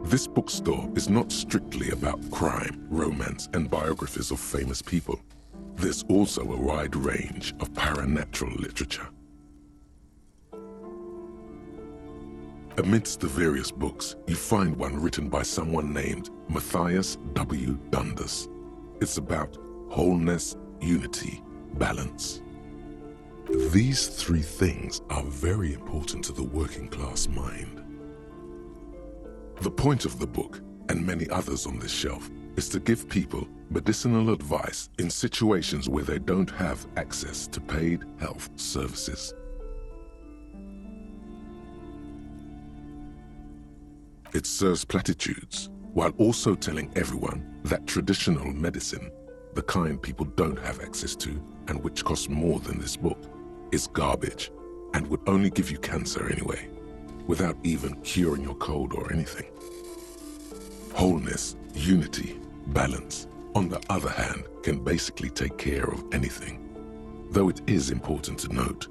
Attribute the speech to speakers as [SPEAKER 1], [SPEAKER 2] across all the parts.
[SPEAKER 1] This bookstore is not strictly about crime, romance, and biographies of famous people. There's also a wide range of paranatural literature. Amidst the various books, you find one written by someone named Matthias W. Dundas. It's about wholeness, unity, balance. These three things are very important to the working class mind. The point of the book, and many others on this shelf, is to give people medicinal advice in situations where they don't have access to paid health services. It serves platitudes, while also telling everyone that traditional medicine, the kind people don't have access to and which costs more than this book, is garbage and would only give you cancer anyway, without even curing your cold or anything. Wholeness, unity, balance, on the other hand, can basically take care of anything, though it is important to note.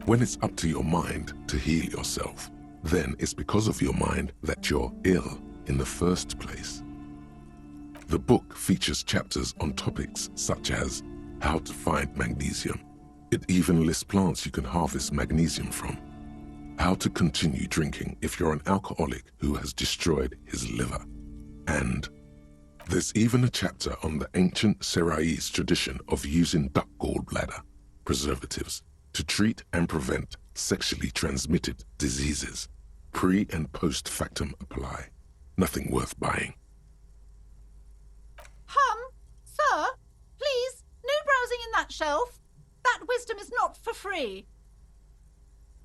[SPEAKER 1] When it's up to your mind to heal yourself, then it's because of your mind that you're ill in the first place. The book features chapters on topics such as how to find magnesium. It even lists plants you can harvest magnesium from. How to continue drinking if you're an alcoholic who has destroyed his liver. And there's even a chapter on the ancient Seraïs tradition of using duck gallbladder preservatives to treat and prevent sexually transmitted diseases. Pre and post factum apply. Nothing worth buying.
[SPEAKER 2] Sir, please, no browsing in that shelf. That wisdom is not for free.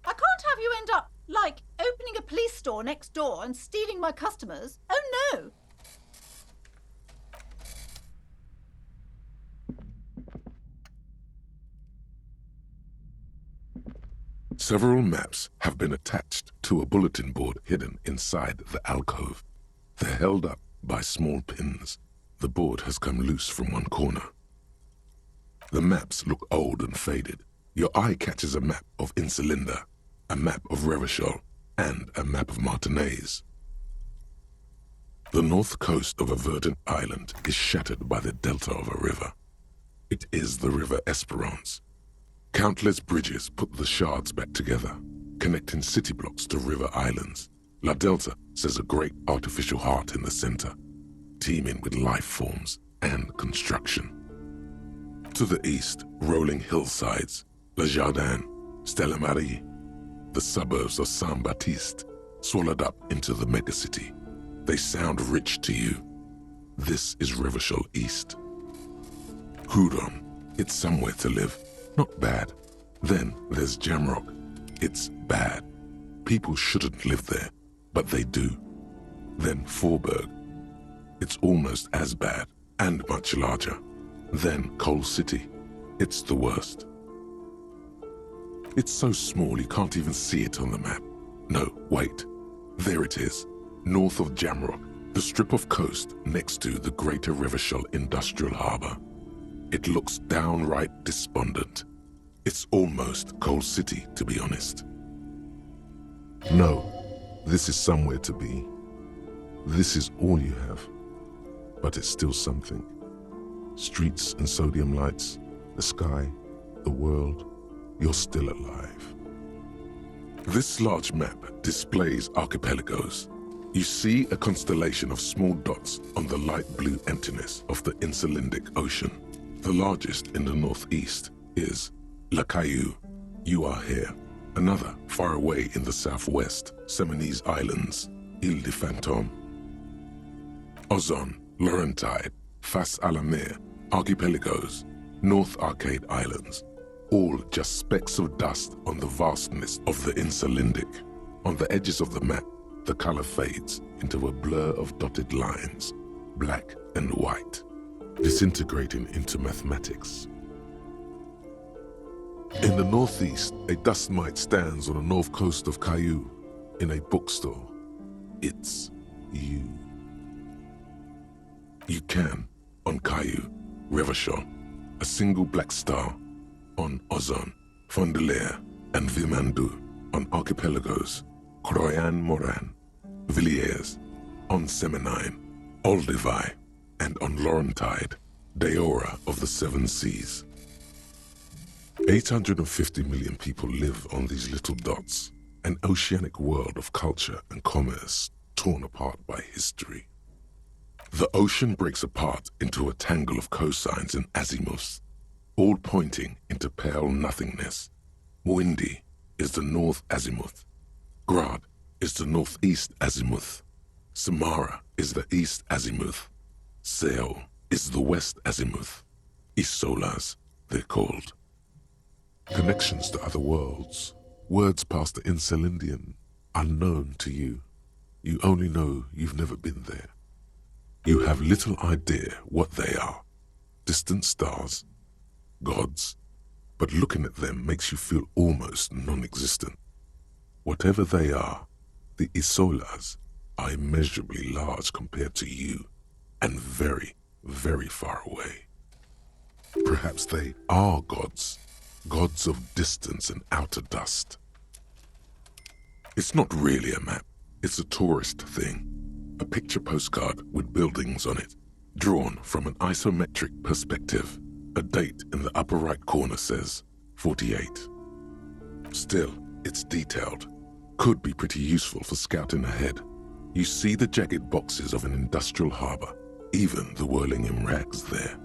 [SPEAKER 2] I can't have you end up, like, opening a police store next door and stealing my customers. Oh, no.
[SPEAKER 1] Several maps have been attached to a bulletin board hidden inside the alcove. They're held up by small pins. The board has come loose from one corner. The maps look old and faded. Your eye catches a map of Insulinda, a map of Revachol, and a map of Martinaise. The north coast of a verdant island is shattered by the delta of a river. It is the River Esperance. Countless bridges put the shards back together, connecting city blocks to river islands. La Delta says a great artificial heart in the center, teeming with life forms and construction. To the east, rolling hillsides, Le Jardin, Stella Marie, the suburbs of Saint-Baptiste, swallowed up into the megacity. They sound rich to you. This is Revachol East. Houdon, it's somewhere to live. Not bad. Then there's Jamrock. It's bad. People shouldn't live there, but they do. Then Faubourg. It's almost as bad and much larger. Then Coal City. It's the worst. It's so small you can't even see it on the map. No, wait. There it is, north of Jamrock, the strip of coast next to the Greater Revachol Industrial Harbour. It looks downright despondent. It's almost Coal City, to be honest. No, this is somewhere to be. This is all you have, but it's still something. Streets and sodium lights, the sky, the world, you're still alive. This large map displays archipelagos. You see a constellation of small dots on the light blue emptiness of the Insulindic Ocean. The largest in the northeast is La Caillou. You are here. Another far away in the southwest, Seminese Islands, Ile de Fantôme. Ozon, Laurentide, Face à la Mer, archipelagos, North Arcade Islands, all just specks of dust on the vastness of the Insulindic. On the edges of the map, the color fades into a blur of dotted lines, black and white, disintegrating into mathematics. In the northeast, a dust mite stands on the north coast of Caillou in a bookstore. It's you. You can, on Caillou, Revachol, a single black star, on Ozon, Fondelier, and Vimandou, on archipelagos, Croyan Moran, Villiers, on Semenine, Olduvai, and on Laurentide, Deora of the Seven Seas. 850 million people live on these little dots, an oceanic world of culture and commerce torn apart by history. The ocean breaks apart into a tangle of cosines and azimuths, all pointing into pale nothingness. Windy is the north azimuth. Grad is the northeast azimuth. Samara is the east azimuth. Seo is the west azimuth. Isolas, they're called. Connections to other worlds, words past the Incelindian, unknown to you. You only know you've never been there. You have little idea what they are. Distant stars, gods, but looking at them makes you feel almost non-existent. Whatever they are, the Isolas are immeasurably large compared to you, and very, very far away. Perhaps they are gods, gods of distance and outer dust. It's not really a map, it's a tourist thing. A picture postcard with buildings on it, drawn from an isometric perspective. A date in the upper right corner says 48. Still, it's detailed. Could be pretty useful for scouting ahead. You see the jagged boxes of an industrial harbor, even the whirling in rags there.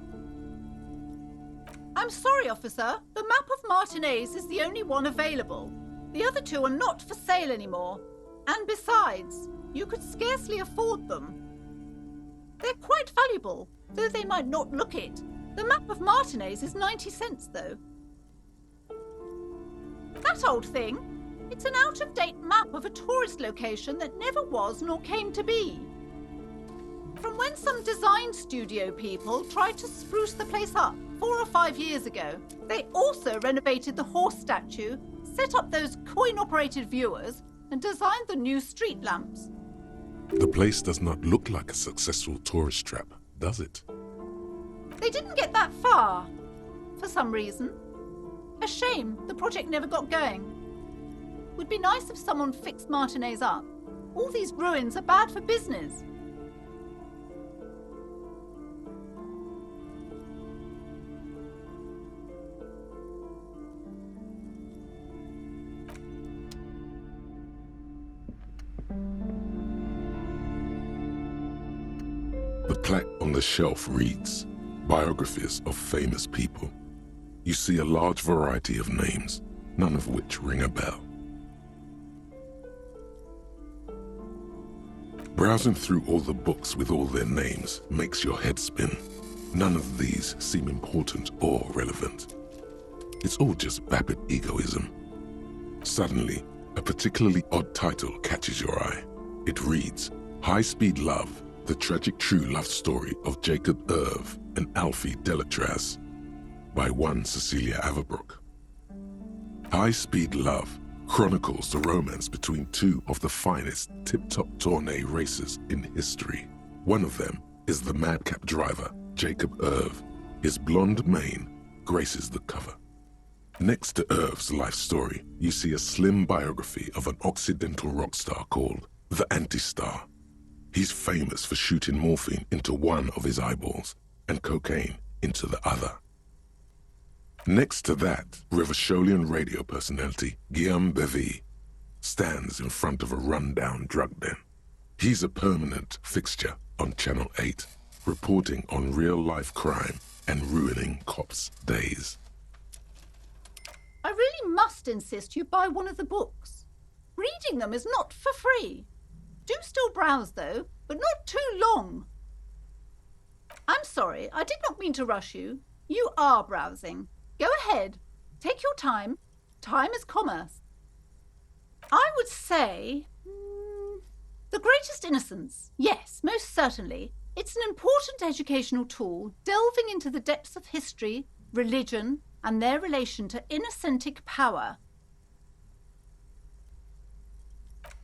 [SPEAKER 2] I'm sorry, officer. The map of Martinez is the only one available. The other two are not for sale anymore. And besides, you could scarcely afford them. They're quite valuable, though they might not look it. The map of Martinez is 90 cents, though. That old thing? It's an out-of-date map of a tourist location that never was nor came to be. From when some design studio people tried to spruce the place up 4 or 5 years ago. They also renovated the horse statue, set up those coin-operated viewers, and designed the new street lamps.
[SPEAKER 1] The place does not look like a successful tourist trap, does it?
[SPEAKER 2] They didn't get that far, for some reason. A shame the project never got going. Would be nice if someone fixed Martinez up. All these ruins are bad for business.
[SPEAKER 1] The plaque on the shelf reads, Biographies of Famous People. You see a large variety of names, none of which ring a bell. Browsing through all the books with all their names makes your head spin. None of these seem important or relevant. It's all just vapid egoism. Suddenly, a particularly odd title catches your eye. It reads, High Speed Love, the tragic true love story of Jacob Irv and Alfie Delatraz, by one Cecilia Averbrook. High Speed Love chronicles the romance between two of the finest tip-top tourney racers in history. One of them is the madcap driver, Jacob Irv. His blonde mane graces the cover. Next to Irv's life story, you see a slim biography of an Occidental rock star called the Anti-Star. He's famous for shooting morphine into one of his eyeballs and cocaine into the other. Next to that, Revacholian radio personality Guillaume Bevy stands in front of a rundown drug den. He's a permanent fixture on Channel 8, reporting on real-life crime and ruining cops' days.
[SPEAKER 2] I really must insist you buy one of the books. Reading them is not for free. Do still browse, though, but not too long. I'm sorry, I did not mean to rush you. You are browsing. Go ahead. Take your time. Time is commerce. I would say... The Greatest Innocence. Yes, most certainly. It's an important educational tool, delving into the depths of history, religion, and their relation to innocentic power.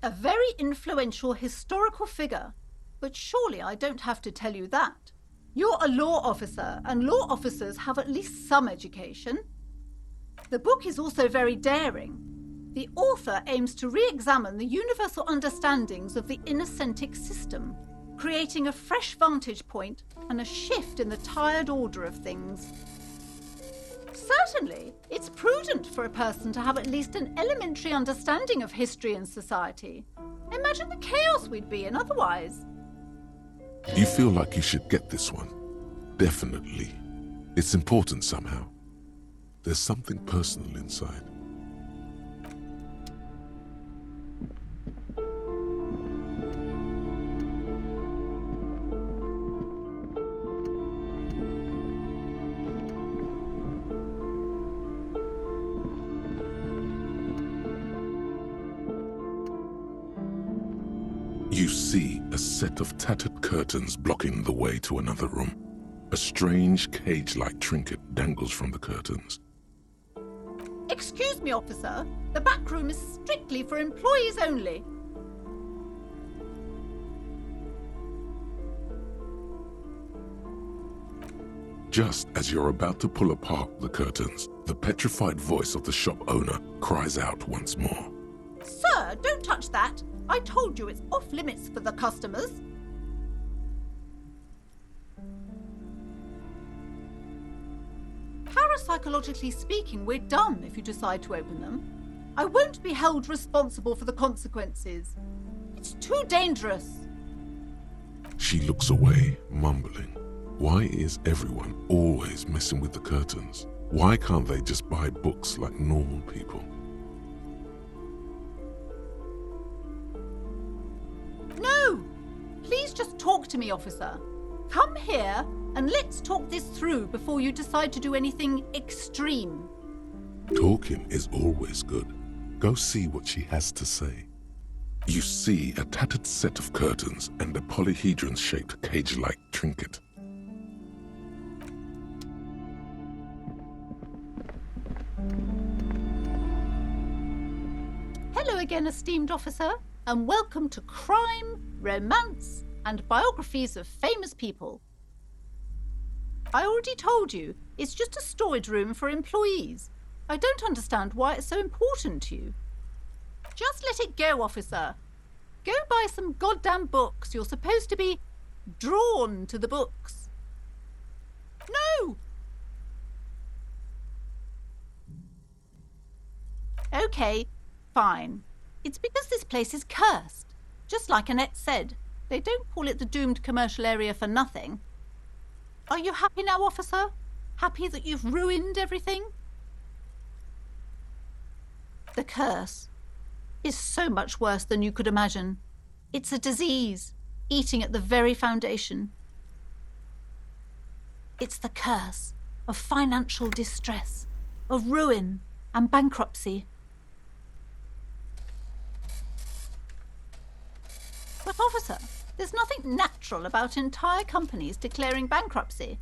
[SPEAKER 2] A very influential historical figure, but surely I don't have to tell you that. You're a law officer, and law officers have at least some education. The book is also very daring. The author aims to re-examine the universal understandings of the innocentic system, creating a fresh vantage point and a shift in the tired order of things. Certainly, it's prudent for a person to have at least an elementary understanding of history and society. Imagine the chaos we'd be in otherwise.
[SPEAKER 1] You feel like you should get this one? Definitely. It's important somehow. There's something personal inside. You see a set of tattered curtains blocking the way to another room. A strange cage-like trinket dangles from the curtains.
[SPEAKER 2] Excuse me, officer. The back room is strictly for employees only.
[SPEAKER 1] Just as you're about to pull apart the curtains, the petrified voice of the shop owner cries out once more.
[SPEAKER 2] Sir, don't touch that. I told you it's off limits for the customers. Parapsychologically speaking, we're done if you decide to open them. I won't be held responsible for the consequences. It's too dangerous.
[SPEAKER 1] She looks away, mumbling. Why is everyone always messing with the curtains? Why can't they just buy books like normal people?
[SPEAKER 2] No! Please just talk to me, officer. Come here and let's talk this through before you decide to do anything extreme.
[SPEAKER 1] Talking is always good. Go see what she has to say. You see a tattered set of curtains and a polyhedron-shaped cage-like trinket.
[SPEAKER 2] Hello again, esteemed officer, and welcome to Crime, Romance, and Biographies of Famous People. I already told you, it's just a storage room for employees. I don't understand why it's so important to you. Just let it go, officer. Go buy some goddamn books. You're supposed to be drawn to the books. No! Okay, fine. It's because this place is cursed. Just like Annette said, they don't call it the doomed commercial area for nothing. Are you happy now, officer? Happy that you've ruined everything? The curse is so much worse than you could imagine. It's a disease, eating at the very foundation. It's the curse of financial distress, of ruin and bankruptcy. But officer, there's nothing natural about entire companies declaring bankruptcy.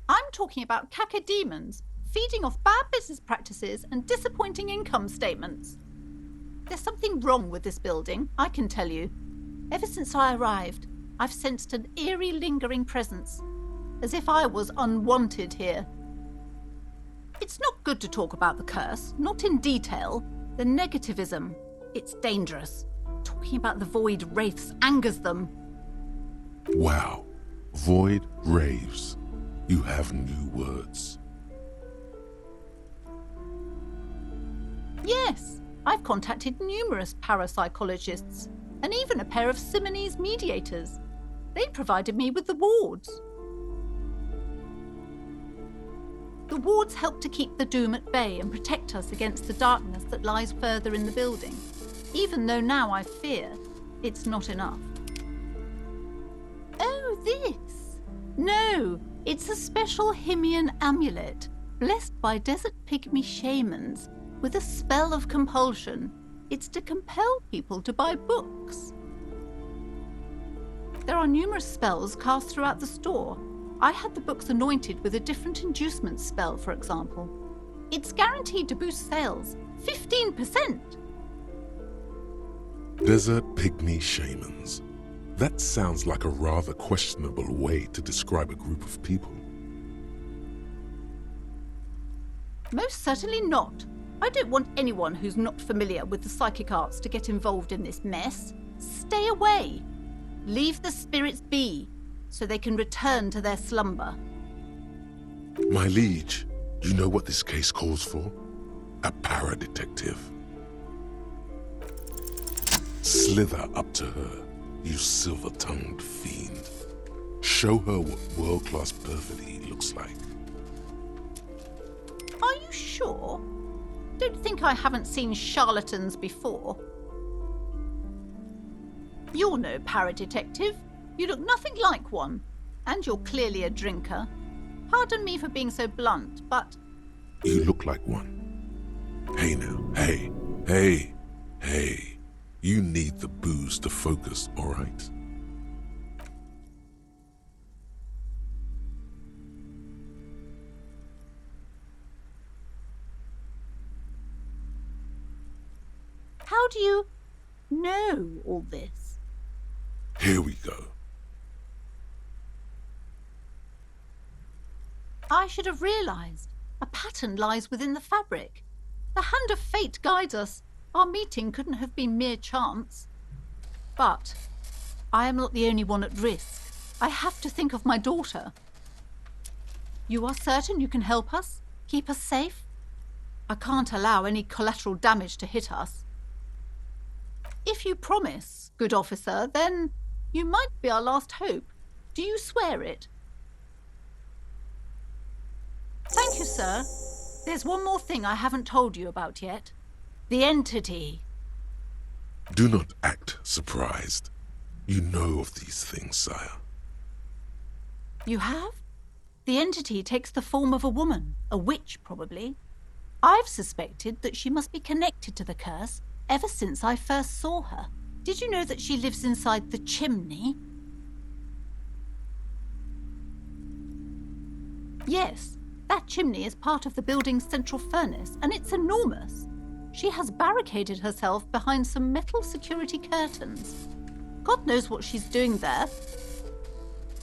[SPEAKER 2] I'm talking about cacodemons feeding off bad business practices and disappointing income statements. There's something wrong with this building, I can tell you. Ever since I arrived, I've sensed an eerie lingering presence, as if I was unwanted here. It's not good to talk about the curse, not in detail. The negativism, it's dangerous. Talking about the void wraiths angers them.
[SPEAKER 1] Wow. Void raves. You have new words.
[SPEAKER 2] Yes, I've contacted numerous parapsychologists and even a pair of Simonese mediators. They provided me with the wards. The wards help to keep the doom at bay and protect us against the darkness that lies further in the building, even though now I fear it's not enough. Oh, this? No, it's a special Himian amulet, blessed by desert pygmy shamans, with a spell of compulsion. It's to compel people to buy books. There are numerous spells cast throughout the store. I had the books anointed with a different inducement spell, for example. It's guaranteed to boost sales 15%.
[SPEAKER 1] Desert pygmy shamans. That sounds like a rather questionable way to describe a group of people.
[SPEAKER 2] Most certainly not. I don't want anyone who's not familiar with the psychic arts to get involved in this mess. Stay away. Leave the spirits be, so they can return to their slumber.
[SPEAKER 1] My liege, you know what this case calls for? A para-detective. Slither up to her, you silver-tongued fiend. Show her what world-class perfidy looks like.
[SPEAKER 2] Are you sure? Don't think I haven't seen charlatans before. You're no para-detective. You look nothing like one. And you're clearly a drinker. Pardon me for being so blunt, but...
[SPEAKER 1] You look like one. Hey now, hey. You need the booze to focus, all right?
[SPEAKER 2] How do you know all this?
[SPEAKER 1] Here we go.
[SPEAKER 2] I should have realised. A pattern lies within the fabric. The hand of fate guides us. Our meeting couldn't have been mere chance. But I am not the only one at risk. I have to think of my daughter. You are certain you can help us? Keep us safe? I can't allow any collateral damage to hit us. If you promise, good officer, then you might be our last hope. Do you swear it? Thank you, sir. There's one more thing I haven't told you about yet. The entity.
[SPEAKER 1] Do not act surprised. You know of these things, sire.
[SPEAKER 2] You have? The entity takes the form of a woman, a witch probably. I've suspected that she must be connected to the curse ever since I first saw her. Did you know that she lives inside the chimney? Yes, that chimney is part of the building's central furnace, and it's enormous. She has barricaded herself behind some metal security curtains. God knows what she's doing there.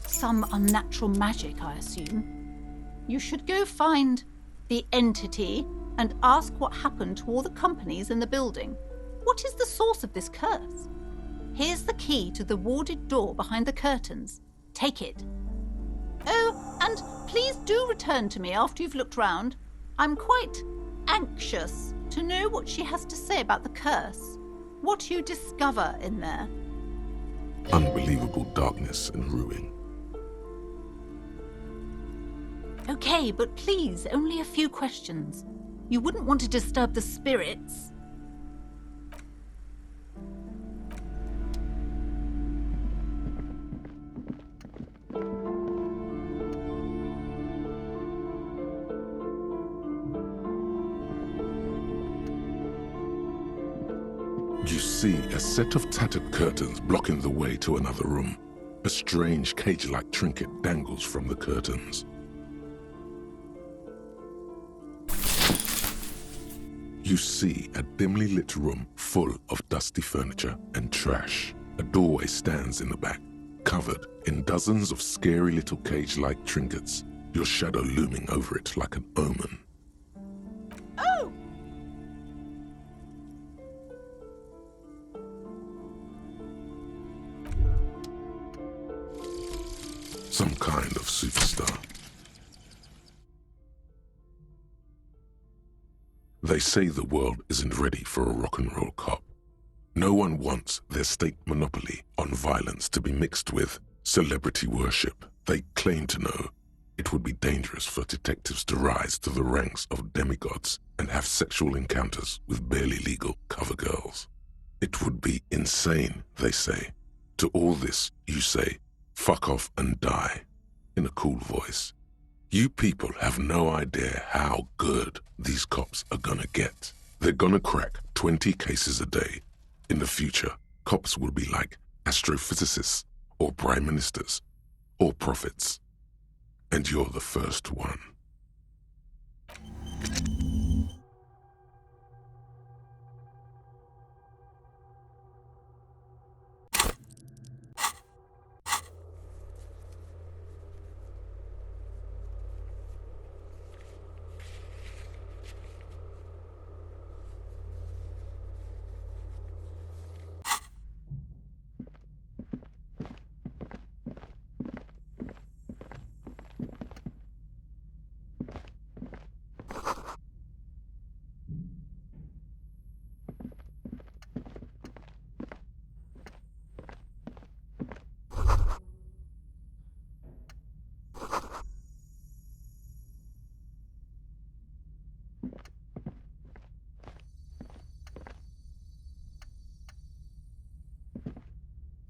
[SPEAKER 2] Some unnatural magic, I assume. You should go find the entity and ask what happened to all the companies in the building. What is the source of this curse? Here's the key to the warded door behind the curtains. Take it. Oh, and please do return to me after you've looked round. I'm quite anxious to know what she has to say about the curse. What you discover in there.
[SPEAKER 1] Unbelievable darkness and ruin.
[SPEAKER 2] Okay, but please, only a few questions. You wouldn't want to disturb the spirits.
[SPEAKER 1] You see a set of tattered curtains blocking the way to another room. A strange cage-like trinket dangles from the curtains. You see a dimly lit room full of dusty furniture and trash. A doorway stands in the back, covered in dozens of scary little cage-like trinkets, your shadow looming over it like an omen.
[SPEAKER 2] Oh!
[SPEAKER 1] Some kind of superstar. They say the world isn't ready for a rock and roll cop. No one wants their state monopoly on violence to be mixed with celebrity worship. They claim to know it would be dangerous for detectives to rise to the ranks of demigods and have sexual encounters with barely legal cover girls. It would be insane, they say. To all this, you say, fuck off and die, in a cool voice. You people have no idea how good these cops are gonna get. They're gonna crack 20 cases a day. In the future, cops will be like astrophysicists, or prime ministers, or prophets. And you're the first one.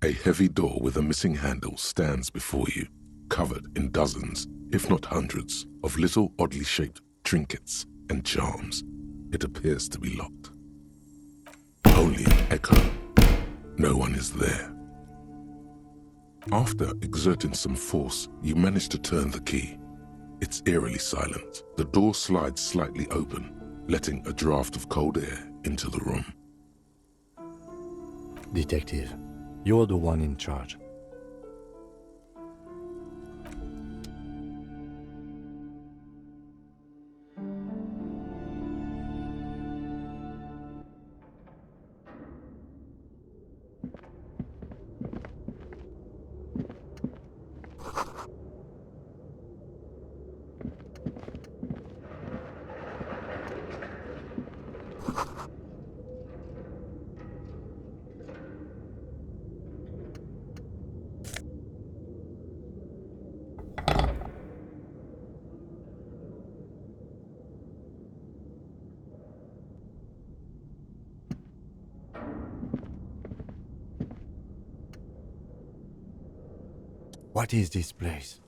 [SPEAKER 1] A heavy door with a missing handle stands before you, covered in dozens, if not hundreds, of little oddly shaped trinkets and charms. It appears to be locked. Only an echo. No one is there. After exerting some force, you manage to turn the key. It's eerily silent. The door slides slightly open, letting a draft of cold air into the room.
[SPEAKER 3] Detective, you're the one in charge. What is this place?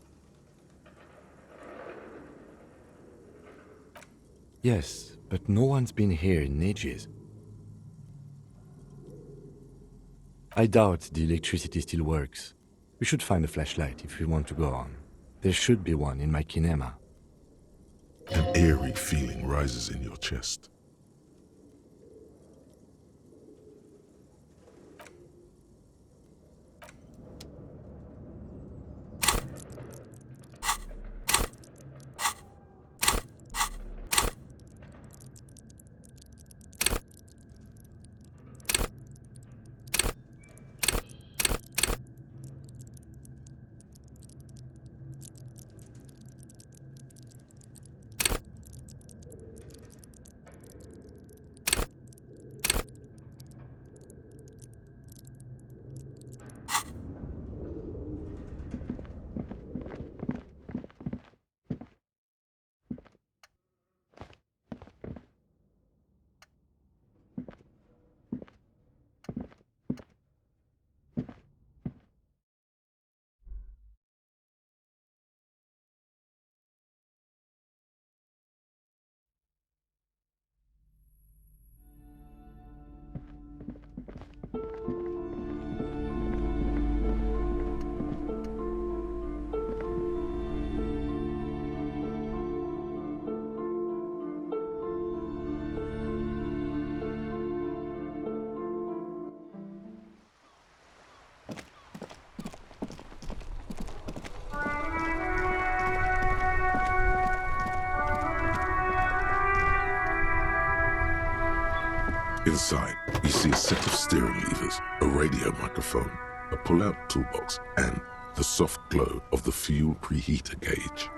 [SPEAKER 3] Yes, but no one's been here in ages. I doubt the electricity still works. We should find a flashlight if we want to go on. There should be one in my kinema.
[SPEAKER 1] An eerie feeling rises in your chest. Inside, you see a set of steering levers, a radio microphone, a pull-out toolbox, and the soft glow of the fuel preheater gauge.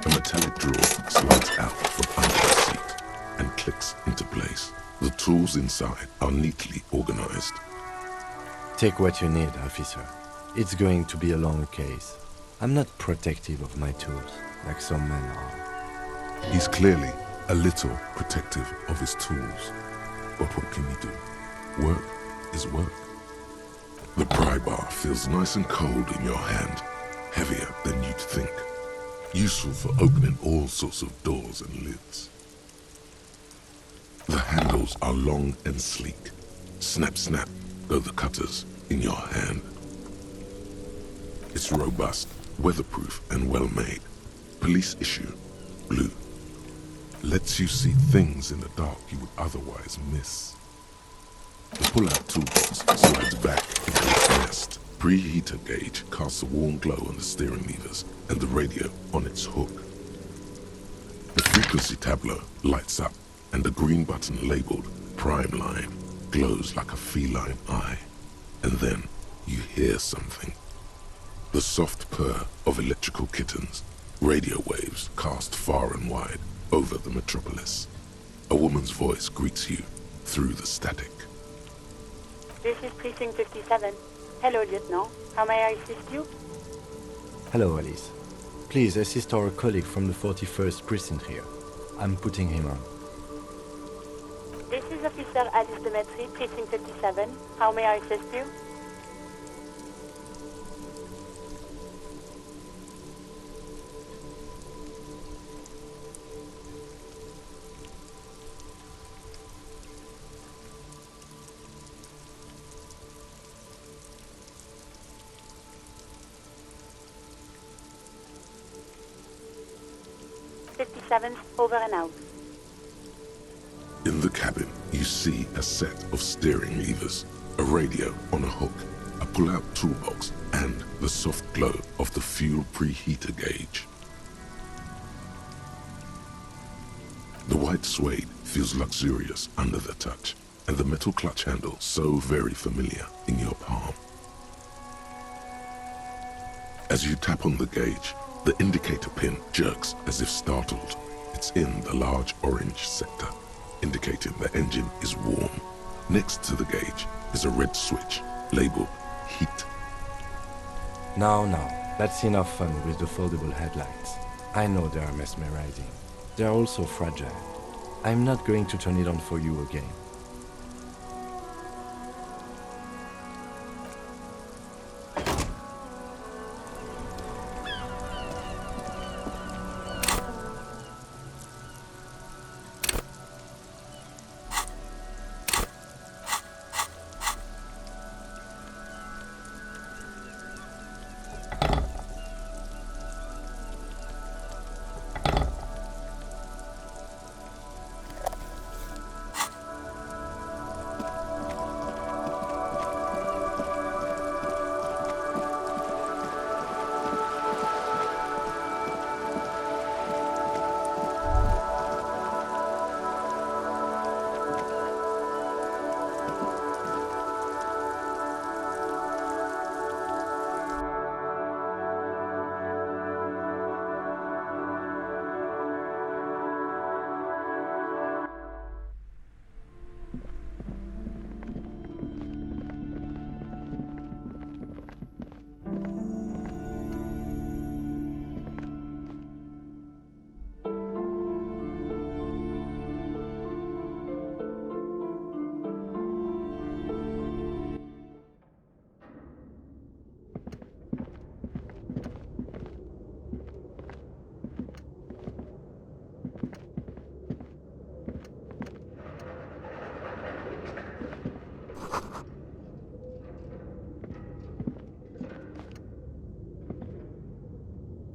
[SPEAKER 1] A metallic drawer slides out from under the seat and clicks into place. The tools inside are neatly organized.
[SPEAKER 3] Take what you need, officer. It's going to be a long case. I'm not protective of my tools, like some men are.
[SPEAKER 1] He's clearly a little protective of his tools. But what can you do? Work is work. The pry bar feels nice and cold in your hand, heavier than you'd think. Useful for opening all sorts of doors and lids. The handles are long and sleek. Snap, snap, go the cutters in your hand. It's robust, weatherproof, and well-made. Police issue, blue. Lets you see things in the dark you would otherwise miss. The pull-out toolbox slides back into its nest. Preheater gauge casts a warm glow on the steering levers and the radio on its hook. The frequency tableau lights up and the green button labeled Prime Line glows like a feline eye. And then you hear something. The soft purr of electrical kittens, radio waves cast far and wide over the metropolis. A woman's voice greets you through the static.
[SPEAKER 4] This is Precinct 57. Hello, Lieutenant. How may I assist you?
[SPEAKER 3] Hello, Alice. Please assist our colleague from the 41st precinct here. I'm putting him on.
[SPEAKER 4] This is a Officer Alice Demetri, Precinct 57. How may I assist you? Over and out.
[SPEAKER 1] In the cabin, you see a set of steering levers, a radio on a hook, a pull-out toolbox, and the soft glow of the fuel preheater gauge. The white suede feels luxurious under the touch, and the metal clutch handle so very familiar in your palm. As you tap on the gauge, the indicator pin jerks as if startled. It's in the large orange sector, indicating the engine is warm. Next to the gauge is a red switch labeled heat.
[SPEAKER 3] Now, that's enough fun with the foldable headlights. I know they are mesmerizing. They are also fragile. I'm not going to turn it on for you again.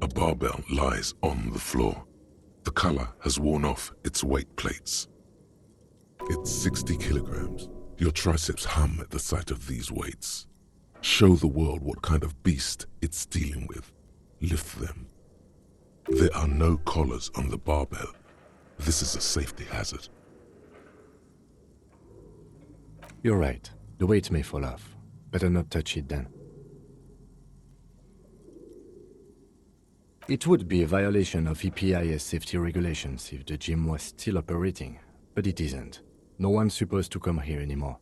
[SPEAKER 1] A barbell lies on the floor. The color has worn off its weight plates. It's 60 kilograms. Your triceps hum at the sight of these weights. Show the world what kind of beast it's dealing with. Lift them. There are no collars on the barbell. This is a safety hazard.
[SPEAKER 3] You're right. The weight may fall off. Better not touch it then. It would be a violation of EPIS safety regulations if the gym was still operating, but it isn't. No one's supposed to come here anymore.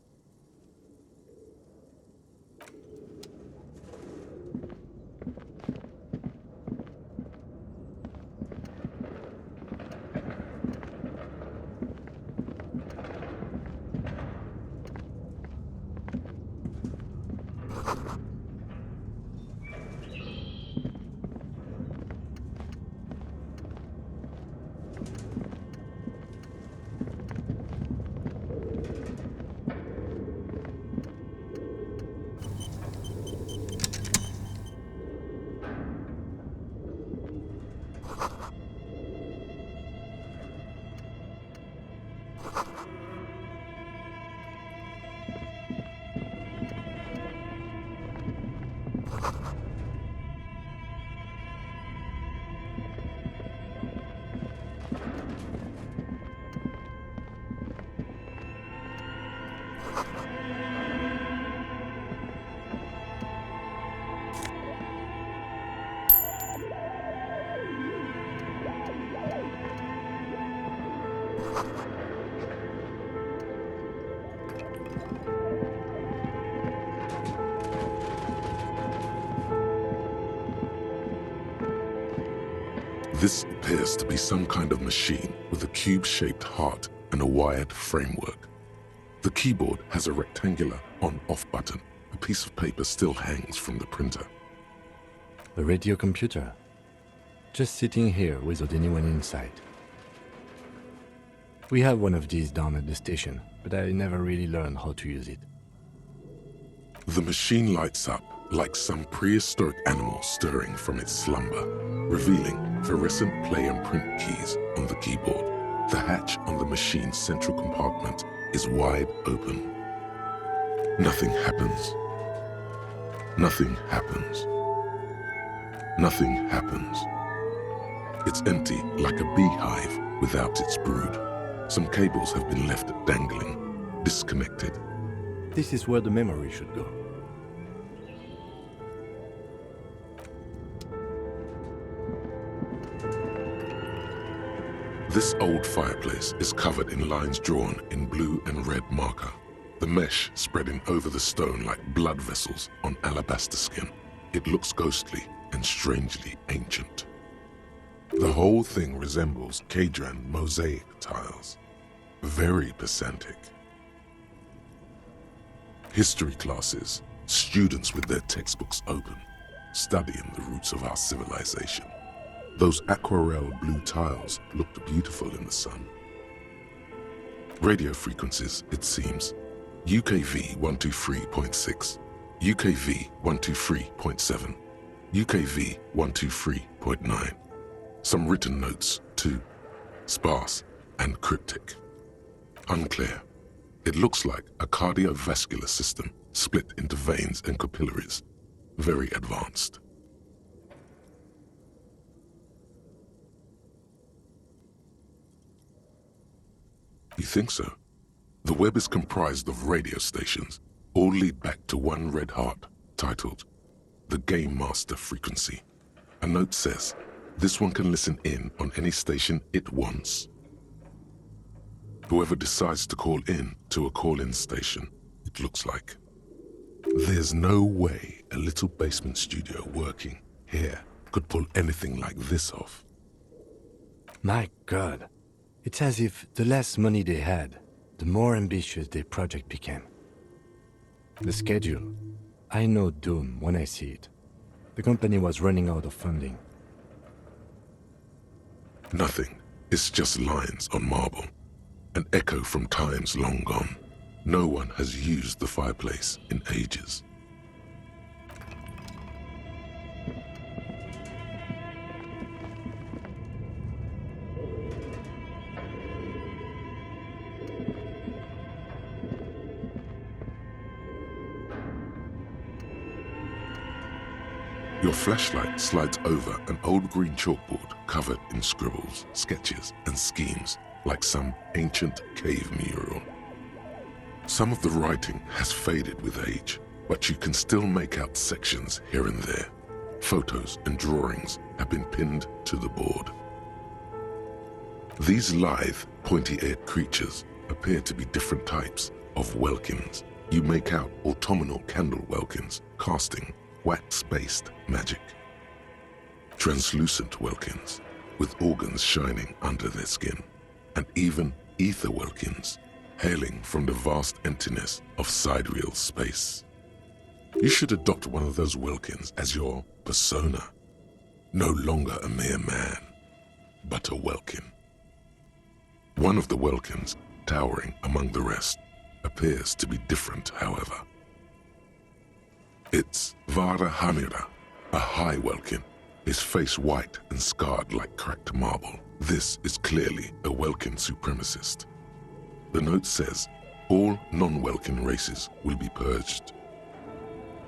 [SPEAKER 1] This appears to be some kind of machine with a cube-shaped heart and a wired framework. The keyboard has a rectangular on-off button. A piece of paper still hangs from the printer.
[SPEAKER 3] The radio computer. Just sitting here without anyone inside. We have one of these down at the station, but I never really learned how to use it.
[SPEAKER 1] The machine lights up like some prehistoric animal stirring from its slumber, revealing fluorescent play and print keys on the keyboard. The hatch on the machine's central compartment is wide open. Nothing happens. Nothing happens. Nothing happens. It's empty like a beehive without its brood. Some cables have been left dangling, disconnected.
[SPEAKER 3] This is where the memory should go.
[SPEAKER 1] This old fireplace is covered in lines drawn in blue and red marker, the mesh spreading over the stone like blood vessels on alabaster skin. It looks ghostly and strangely ancient. The whole thing resembles Cadran mosaic tiles, very pedantic. History classes, students with their textbooks open, studying the roots of our civilization. Those aquarelle blue tiles looked beautiful in the sun. Radio frequencies, it seems. UKV 123.6, UKV 123.7, UKV 123.9. Some written notes, too. Sparse and cryptic. Unclear. It looks like a cardiovascular system split into veins and capillaries. Very advanced. You think so? The web is comprised of radio stations, all lead back to one red heart, titled the Game Master Frequency. A note says, this one can listen in on any station it wants. Whoever decides to call in to a call-in station, it looks like. There's no way a little basement studio working here could pull anything like this off.
[SPEAKER 3] My God. It's as if the less money they had, the more ambitious their project became. The schedule. I know doom when I see it. The company was running out of funding.
[SPEAKER 1] Nothing. It's just lines on marble. An echo from times long gone. No one has used the fireplace in ages. Your flashlight slides over an old green chalkboard covered in scribbles, sketches, and schemes like some ancient cave mural. Some of the writing has faded with age, but you can still make out sections here and there. Photos and drawings have been pinned to the board. These lithe, pointy-eared creatures appear to be different types of welkins. You make out autumnal candle welkins, casting wax-based magic. Translucent welkins, with organs shining under their skin, and even ether welkins, hailing from the vast emptiness of sidereal space. You should adopt one of those welkins as your persona. No longer a mere man, but a welkin. One of the welkins, towering among the rest, appears to be different, however. It's Vara Hamira, a high welkin, his face white and scarred like cracked marble. This is clearly a welkin supremacist. The note says, all non-welkin races will be purged.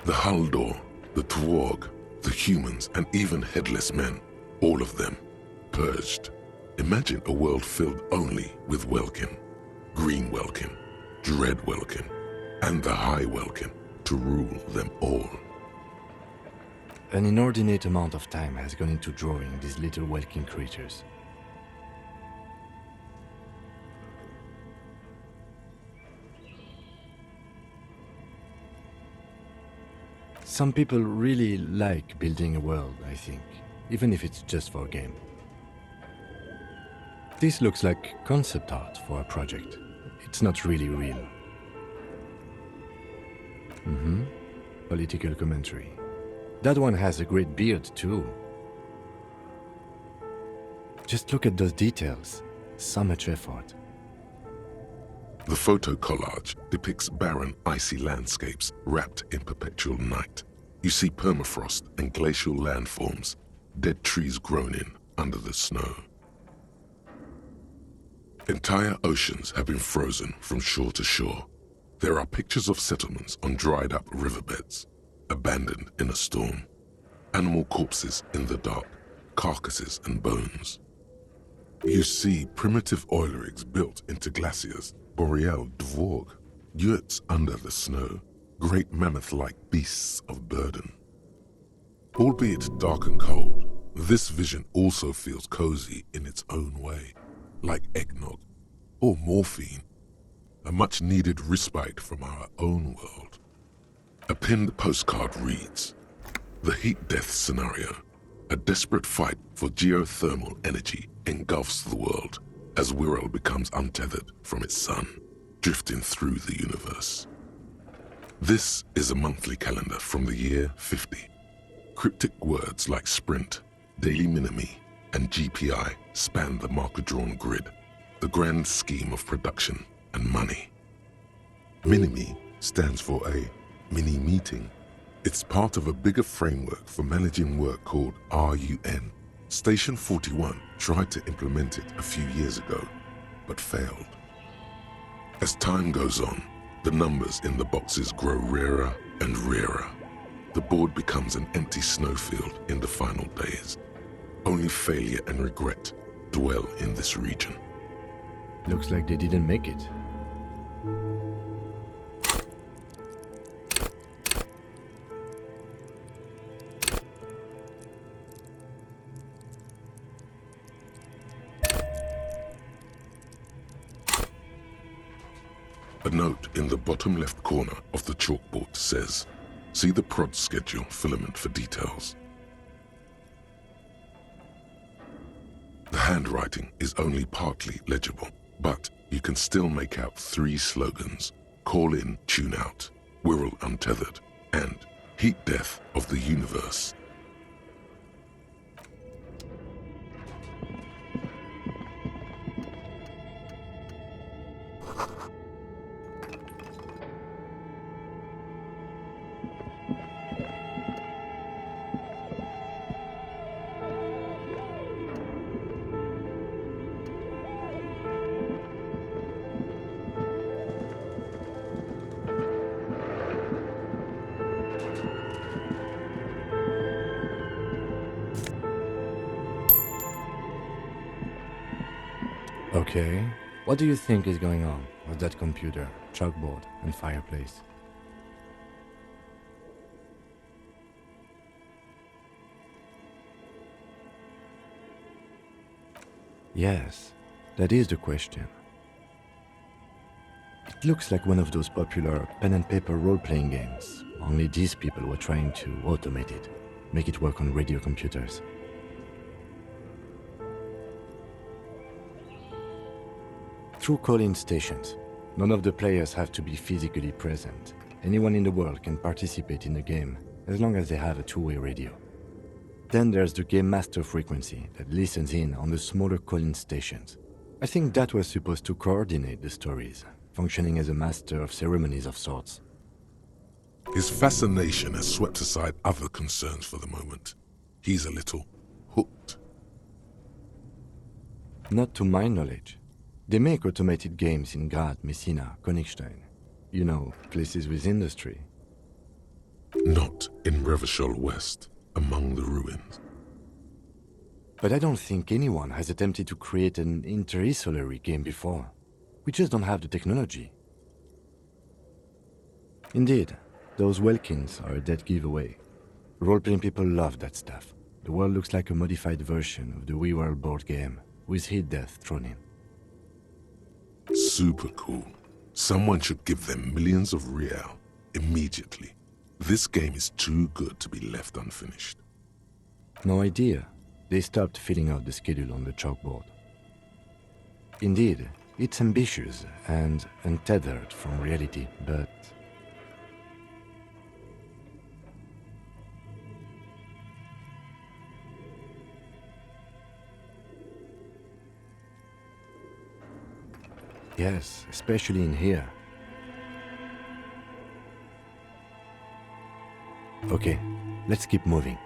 [SPEAKER 1] The Haldor, the Tworg, the humans, and even headless men, all of them, purged. Imagine a world filled only with welkin, green welkin, dread welkin, and the high welkin, to rule them all.
[SPEAKER 3] An inordinate amount of time has gone into drawing these little welkin creatures. Some people really like building a world, I think, even if it's just for a game. This looks like concept art for a project. It's not really real. Political commentary. That one has a great beard, too. Just look at those details. So much effort.
[SPEAKER 1] The photo collage depicts barren, icy landscapes wrapped in perpetual night. You see permafrost and glacial landforms, dead trees grown in under the snow. Entire oceans have been frozen from shore to shore. There are pictures of settlements on dried-up riverbeds, abandoned in a storm. Animal corpses in the dark, carcasses and bones. You see primitive oil rigs built into glaciers, boreal dvorg, yurts under the snow, great mammoth-like beasts of burden. Albeit dark and cold, this vision also feels cozy in its own way, like eggnog or morphine, a much-needed respite from our own world. A pinned postcard reads, "The heat death scenario, a desperate fight for geothermal energy engulfs the world as Wirral becomes untethered from its sun, drifting through the universe." This is a monthly calendar from the year 50. Cryptic words like sprint, daily minimi, and GPI span the marker-drawn grid, the grand scheme of production and money. Minimi stands for a mini-meeting. It's part of a bigger framework for managing work called RUN. Station 41 tried to implement it a few years ago, but failed. As time goes on, the numbers in the boxes grow rarer and rarer. The board becomes an empty snowfield in the final days. Only failure and regret dwell in this region.
[SPEAKER 3] Looks like they didn't make it.
[SPEAKER 1] A note in the bottom left corner of the chalkboard says, "See the prod schedule filament for details." The handwriting is only partly legible, but you can still make out 3 slogans: "Call in, tune out," "Wirral untethered," and "Heat death of the universe."
[SPEAKER 3] Okay, what do you think is going on with that computer, chalkboard, and fireplace? Yes, that is the question. It looks like one of those popular pen and paper role-playing games, only these people were trying to automate it, make it work on radio computers. Through call-in stations, none of the players have to be physically present. Anyone in the world can participate in the game, as long as they have a two-way radio. Then there's the game master frequency that listens in on the smaller call-in stations. I think that was supposed to coordinate the stories, functioning as a master of ceremonies of sorts.
[SPEAKER 1] His fascination has swept aside other concerns for the moment. He's a little hooked.
[SPEAKER 3] Not to my knowledge. They make automated games in Graz, Messina, Königstein. You know, places with industry.
[SPEAKER 1] Not in Revachol West, among the ruins.
[SPEAKER 3] But I don't think anyone has attempted to create an inter-isolary game before. We just don't have the technology. Indeed, those Welkins are a dead giveaway. Role-playing people love that stuff. The world looks like a modified version of the WeWorld board game, with heat death thrown in.
[SPEAKER 1] Super cool. Someone should give them millions of real immediately. This game is too good to be left unfinished.
[SPEAKER 3] No idea. They stopped filling out the schedule on the chalkboard. Indeed, it's ambitious and untethered from reality, but Yes, especially in here. Okay, let's keep moving.